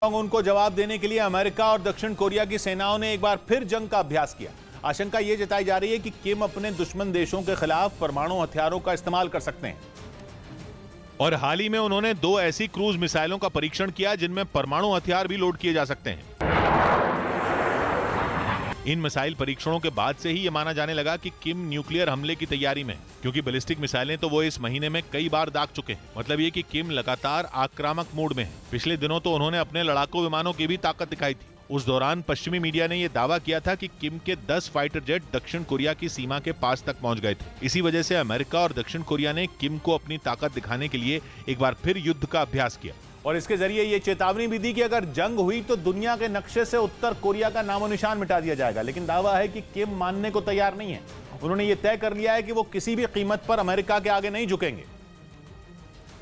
उनको जवाब देने के लिए अमेरिका और दक्षिण कोरिया की सेनाओं ने एक बार फिर जंग का अभ्यास किया। आशंका यह जताई जा रही है कि किम अपने दुश्मन देशों के खिलाफ परमाणु हथियारों का इस्तेमाल कर सकते हैं। और हाल ही में उन्होंने 2 ऐसी क्रूज मिसाइलों का परीक्षण किया जिनमें परमाणु हथियार भी लोड किए जा सकते हैं। इन मिसाइल परीक्षणों के बाद से ही यह माना जाने लगा कि किम न्यूक्लियर हमले की तैयारी में, क्योंकि बैलिस्टिक मिसाइलें तो वो इस महीने में कई बार दाग चुके हैं। मतलब ये कि किम लगातार आक्रामक मोड में है। पिछले दिनों तो उन्होंने अपने लड़ाकू विमानों की भी ताकत दिखाई थी। उस दौरान पश्चिमी मीडिया ने यह दावा किया था कि किम के 10 फाइटर जेट दक्षिण कोरिया की सीमा के पास तक पहुंच गए थे। इसी वजह से अमेरिका और दक्षिण कोरिया ने किम को अपनी ताकत दिखाने के लिए एक बार फिर युद्ध का अभ्यास किया और इसके जरिए यह चेतावनी भी दी कि अगर जंग हुई तो दुनिया के नक्शे से उत्तर कोरिया का नामो निशान मिटा दिया जाएगा। लेकिन दावा है कि किम मानने को तैयार नहीं है। उन्होंने यह तय कर लिया है कि वो किसी भी कीमत पर अमेरिका के आगे नहीं झुकेंगे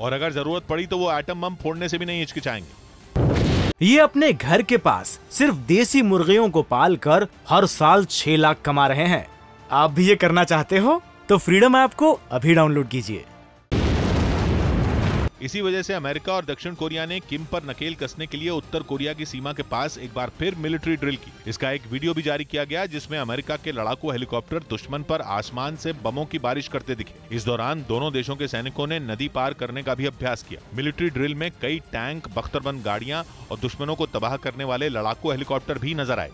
और अगर जरूरत पड़ी तो वो एटम बम फोड़ने से भी नहीं हिचकिचाएंगे। ये अपने घर के पास सिर्फ देसी मुर्गियों को पालकर हर साल 6 लाख कमा रहे हैं। आप भी ये करना चाहते हो तो फ्रीडम ऐप को अभी डाउनलोड कीजिए। इसी वजह से अमेरिका और दक्षिण कोरिया ने किम पर नकेल कसने के लिए उत्तर कोरिया की सीमा के पास एक बार फिर मिलिट्री ड्रिल की। इसका एक वीडियो भी जारी किया गया जिसमें अमेरिका के लड़ाकू हेलीकॉप्टर दुश्मन पर आसमान से बमों की बारिश करते दिखे। इस दौरान दोनों देशों के सैनिकों ने नदी पार करने का भी अभ्यास किया। मिलिट्री ड्रिल में कई टैंक, बख्तरबंद गाड़ियां और दुश्मनों को तबाह करने वाले लड़ाकू हेलीकॉप्टर भी नजर आए,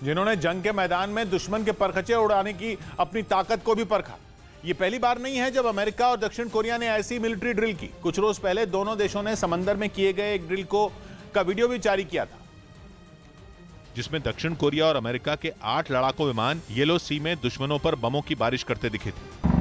जिन्होंने जंग के मैदान में दुश्मन के परखचे उड़ाने की अपनी ताकत को भी परखा। ये पहली बार नहीं है जब अमेरिका और दक्षिण कोरिया ने ऐसी मिलिट्री ड्रिल की। कुछ रोज पहले दोनों देशों ने समंदर में किए गए एक ड्रिल का वीडियो भी जारी किया था, जिसमें दक्षिण कोरिया और अमेरिका के 8 लड़ाकू विमान येलो सी में दुश्मनों पर बमों की बारिश करते दिखे थे।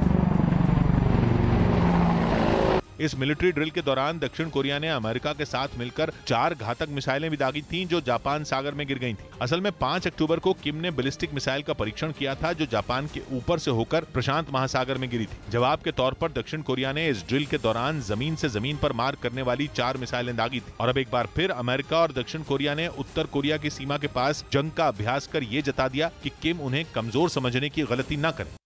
इस मिलिट्री ड्रिल के दौरान दक्षिण कोरिया ने अमेरिका के साथ मिलकर 4 घातक मिसाइलें भी दागी थीं जो जापान सागर में गिर गई थीं। असल में 5 अक्टूबर को किम ने बैलिस्टिक मिसाइल का परीक्षण किया था जो जापान के ऊपर से होकर प्रशांत महासागर में गिरी थी। जवाब के तौर पर दक्षिण कोरिया ने इस ड्रिल के दौरान जमीन से जमीन पर मार करने वाली 4 मिसाइलें दागी थी। और अब एक बार फिर अमेरिका और दक्षिण कोरिया ने उत्तर कोरिया की सीमा के पास जंग का अभ्यास कर ये जता दिया कि किम उन्हें कमजोर समझने की गलती न करे।